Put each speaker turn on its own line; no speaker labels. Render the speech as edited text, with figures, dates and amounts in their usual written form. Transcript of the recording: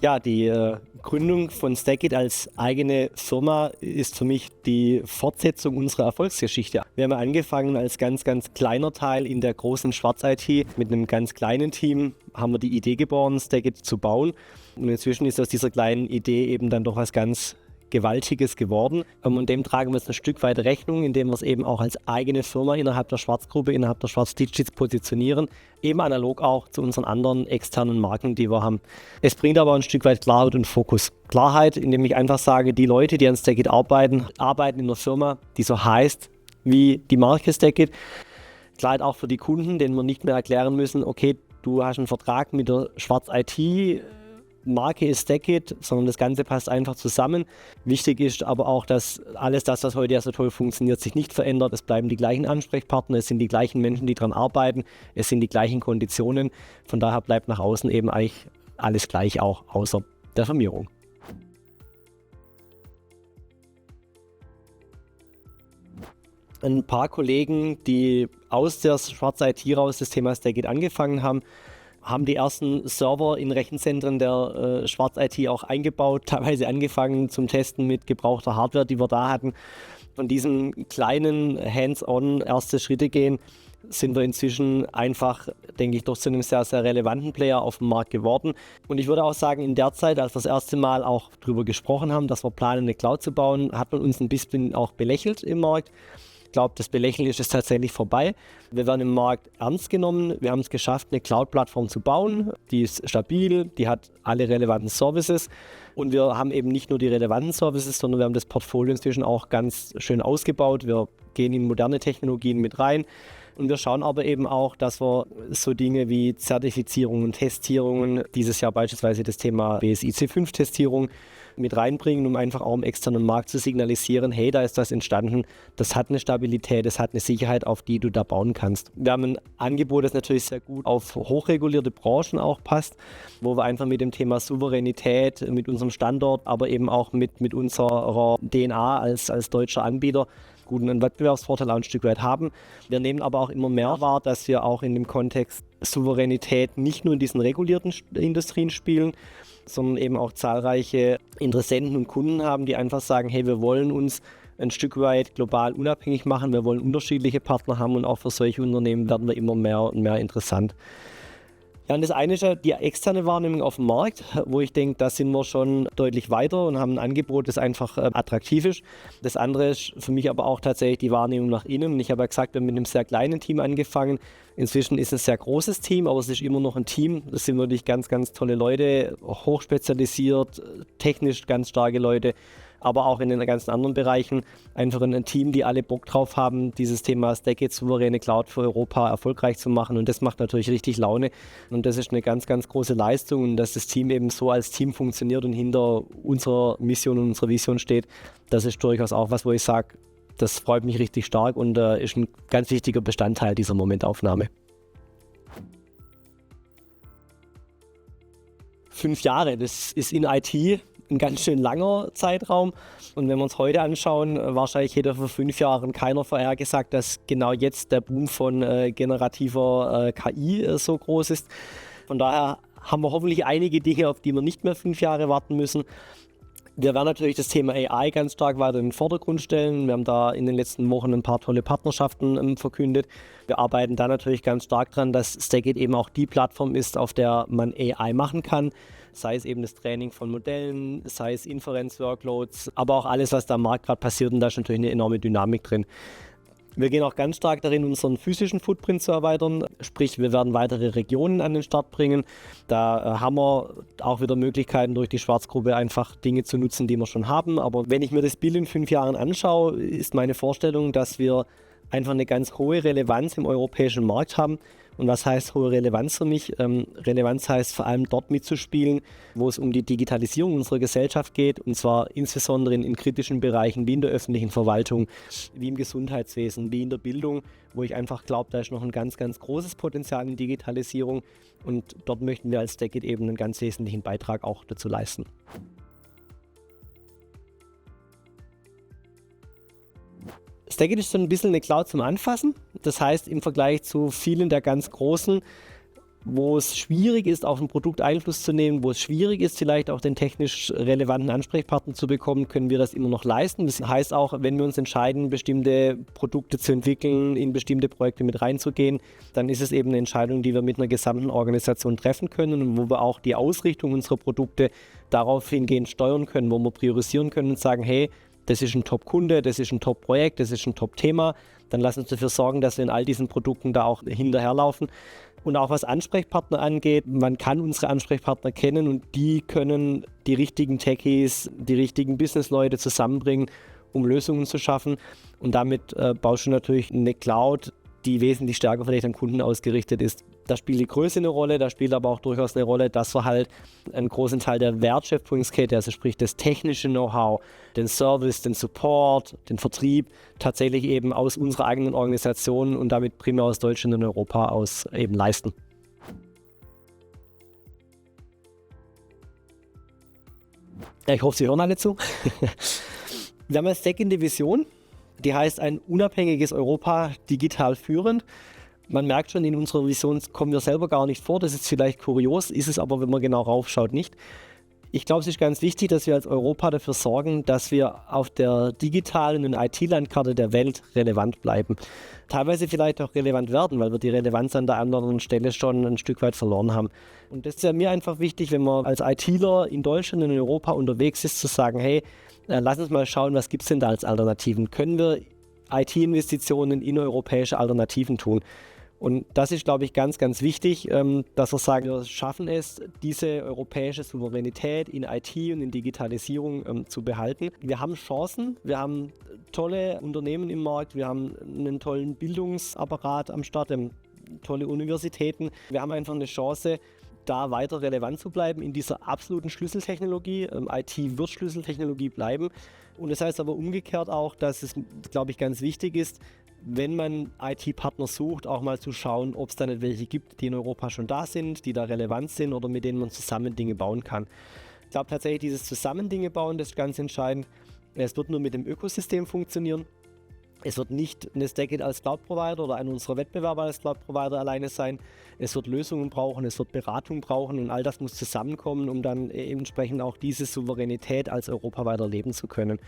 Ja, die Gründung von Stackit als eigene Firma ist für mich die Fortsetzung unserer Erfolgsgeschichte. Wir haben angefangen als ganz, ganz kleiner Teil in der großen Schwarz-IT. Mit einem ganz kleinen Team haben wir die Idee geboren, Stackit zu bauen. Und inzwischen ist aus dieser kleinen Idee eben dann doch was ganz Gewaltiges geworden. Und dem tragen wir jetzt ein Stück weit Rechnung, indem wir es eben auch als eigene Firma innerhalb der Schwarz-Gruppe, innerhalb der Schwarz-Digits positionieren, eben analog auch zu unseren anderen externen Marken, die wir haben. Es bringt aber ein Stück weit Klarheit und Fokus. Klarheit, indem ich einfach sage, die Leute, die an Stackit arbeiten in einer Firma, die so heißt wie die Marke Stackit. Klarheit auch für die Kunden, denen wir nicht mehr erklären müssen, okay, du hast einen Vertrag mit der Schwarz-IT, Marke ist Stackit, sondern das Ganze passt einfach zusammen. Wichtig ist aber auch, dass alles das, was heute ja so toll funktioniert, sich nicht verändert. Es bleiben die gleichen Ansprechpartner, es sind die gleichen Menschen, die daran arbeiten, es sind die gleichen Konditionen. Von daher bleibt nach außen eben eigentlich alles gleich, auch außer der Firmierung. Ein paar Kollegen, die aus der Schwarz-IT raus das Thema Stackit angefangen haben die ersten Server in Rechenzentren der Schwarz-IT auch eingebaut, teilweise angefangen zum Testen mit gebrauchter Hardware, die wir da hatten. Von diesen kleinen Hands-on erste Schritte gehen, sind wir inzwischen einfach, denke ich, doch zu einem sehr, sehr relevanten Player auf dem Markt geworden. Und ich würde auch sagen, in der Zeit, als wir das erste Mal auch darüber gesprochen haben, dass wir planen, eine Cloud zu bauen, hat man uns ein bisschen auch belächelt im Markt. Ich glaube, das Belächeln ist jetzt tatsächlich vorbei. Wir werden im Markt ernst genommen. Wir haben es geschafft, eine Cloud-Plattform zu bauen. Die ist stabil, die hat alle relevanten Services. Und wir haben eben nicht nur die relevanten Services, sondern wir haben das Portfolio inzwischen auch ganz schön ausgebaut. Wir gehen in moderne Technologien mit rein. Und wir schauen aber eben auch, dass wir so Dinge wie Zertifizierungen, Testierungen, dieses Jahr beispielsweise das Thema BSI C5-Testierung mit reinbringen, um einfach auch im externen Markt zu signalisieren, hey, da ist das entstanden, das hat eine Stabilität, das hat eine Sicherheit, auf die du da bauen kannst. Wir haben ein Angebot, das natürlich sehr gut auf hochregulierte Branchen auch passt, wo wir einfach mit dem Thema Souveränität, mit unserem Standort, aber eben auch mit unserer DNA als deutscher Anbieter guten Wettbewerbsvorteil auch ein Stück weit haben. Wir nehmen aber auch immer mehr wahr, dass wir auch in dem Kontext Souveränität nicht nur in diesen regulierten Industrien spielen, sondern eben auch zahlreiche Interessenten und Kunden haben, die einfach sagen, hey, wir wollen uns ein Stück weit global unabhängig machen, wir wollen unterschiedliche Partner haben und auch für solche Unternehmen werden wir immer mehr und mehr interessant. Ja, und das eine ist ja die externe Wahrnehmung auf dem Markt, wo ich denke, da sind wir schon deutlich weiter und haben ein Angebot, das einfach attraktiv ist. Das andere ist für mich aber auch tatsächlich die Wahrnehmung nach innen. Und ich habe ja gesagt, wir haben mit einem sehr kleinen Team angefangen. Inzwischen ist es ein sehr großes Team, aber es ist immer noch ein Team. Das sind wirklich ganz, ganz tolle Leute, hochspezialisiert, technisch ganz starke Leute, aber auch in den ganzen anderen Bereichen einfach ein Team, die alle Bock drauf haben, dieses Thema Stackit, souveräne Cloud für Europa erfolgreich zu machen und das macht natürlich richtig Laune und das ist eine ganz, ganz große Leistung und dass das Team eben so als Team funktioniert und hinter unserer Mission und unserer Vision steht, das ist durchaus auch was, wo ich sage, das freut mich richtig stark und ist ein ganz wichtiger Bestandteil dieser Momentaufnahme. 5 Jahre, das ist in IT ein ganz schön langer Zeitraum. Und wenn wir uns heute anschauen, wahrscheinlich hätte vor 5 Jahren keiner vorhergesagt, dass genau jetzt der Boom von generativer KI so groß ist. Von daher haben wir hoffentlich einige Dinge, auf die wir nicht mehr 5 Jahre warten müssen. Wir werden natürlich das Thema AI ganz stark weiter in den Vordergrund stellen. Wir haben da in den letzten Wochen ein paar tolle Partnerschaften verkündet. Wir arbeiten da natürlich ganz stark dran, dass Stackit eben auch die Plattform ist, auf der man AI machen kann. Sei es eben das Training von Modellen, sei es Inferenz-Workloads, aber auch alles, was da am Markt gerade passiert. Und da ist natürlich eine enorme Dynamik drin. Wir gehen auch ganz stark darin, unseren physischen Footprint zu erweitern. Sprich, wir werden weitere Regionen an den Start bringen. Da haben wir auch wieder Möglichkeiten, durch die Schwarzgruppe einfach Dinge zu nutzen, die wir schon haben. Aber wenn ich mir das Bild in 5 Jahren anschaue, ist meine Vorstellung, dass wir einfach eine ganz hohe Relevanz im europäischen Markt haben. Und was heißt hohe Relevanz für mich? Relevanz heißt vor allem dort mitzuspielen, wo es um die Digitalisierung unserer Gesellschaft geht, und zwar insbesondere in kritischen Bereichen wie in der öffentlichen Verwaltung, wie im Gesundheitswesen, wie in der Bildung, wo ich einfach glaube, da ist noch ein ganz, ganz großes Potenzial in Digitalisierung und dort möchten wir als Stackit eben einen ganz wesentlichen Beitrag auch dazu leisten. Stackit ist so ein bisschen eine Cloud zum Anfassen. Das heißt, im Vergleich zu vielen der ganz großen wo es schwierig ist, auf ein Produkt Einfluss zu nehmen, wo es schwierig ist, vielleicht auch den technisch relevanten Ansprechpartner zu bekommen, können wir das immer noch leisten. Das heißt auch, wenn wir uns entscheiden, bestimmte Produkte zu entwickeln, in bestimmte Projekte mit reinzugehen, dann ist es eben eine Entscheidung, die wir mit einer gesamten Organisation treffen können und wo wir auch die Ausrichtung unserer Produkte darauf hingehend steuern können, wo wir priorisieren können und sagen, hey, das ist ein Top-Kunde, das ist ein Top-Projekt, das ist ein Top-Thema, dann lass uns dafür sorgen, dass wir in all diesen Produkten da auch hinterherlaufen. Und auch was Ansprechpartner angeht, man kann unsere Ansprechpartner kennen und die können die richtigen Techies, die richtigen Businessleute zusammenbringen, um Lösungen zu schaffen. Und damit baust du natürlich eine Cloud, die wesentlich stärker vielleicht an Kunden ausgerichtet ist. Da spielt die Größe eine Rolle, da spielt aber auch durchaus eine Rolle, dass wir halt einen großen Teil der Wertschöpfungskette, also sprich das technische Know-how, den Service, den Support, den Vertrieb, tatsächlich eben aus unserer eigenen Organisation und damit primär aus Deutschland und Europa aus eben leisten. Ja, ich hoffe, Sie hören alle zu. Wir haben eine second Vision. Die heißt ein unabhängiges Europa digital führend. Man merkt schon, in unserer Vision kommen wir selber gar nicht vor. Das ist vielleicht kurios, ist es aber, wenn man genau raufschaut, nicht. Ich glaube, es ist ganz wichtig, dass wir als Europa dafür sorgen, dass wir auf der digitalen und IT-Landkarte der Welt relevant bleiben. Teilweise vielleicht auch relevant werden, weil wir die Relevanz an der anderen Stelle schon ein Stück weit verloren haben. Und das ist ja mir einfach wichtig, wenn man als ITler in Deutschland und in Europa unterwegs ist, zu sagen, hey, lass uns mal schauen, was gibt es denn da als Alternativen? Können wir IT-Investitionen in europäische Alternativen tun? Und das ist, glaube ich, ganz, ganz wichtig, dass wir sagen, wir schaffen es, diese europäische Souveränität in IT und in Digitalisierung zu behalten. Wir haben Chancen, wir haben tolle Unternehmen im Markt, wir haben einen tollen Bildungsapparat am Start, tolle Universitäten. Wir haben einfach eine Chance, da weiter relevant zu bleiben in dieser absoluten Schlüsseltechnologie. IT wird Schlüsseltechnologie bleiben. Und das heißt aber umgekehrt auch, dass es, glaube ich, ganz wichtig ist, wenn man IT-Partner sucht, auch mal zu schauen, ob es da nicht welche gibt, die in Europa schon da sind, die da relevant sind oder mit denen man zusammen Dinge bauen kann. Ich glaube tatsächlich, dieses Zusammen Dinge bauen, das ist ganz entscheidend. Es wird nur mit dem Ökosystem funktionieren. Es wird nicht eine StackIt als Cloud-Provider oder einer unserer Wettbewerber als Cloud-Provider alleine sein. Es wird Lösungen brauchen, es wird Beratung brauchen und all das muss zusammenkommen, um dann entsprechend auch diese Souveränität als Europa weiter leben zu können.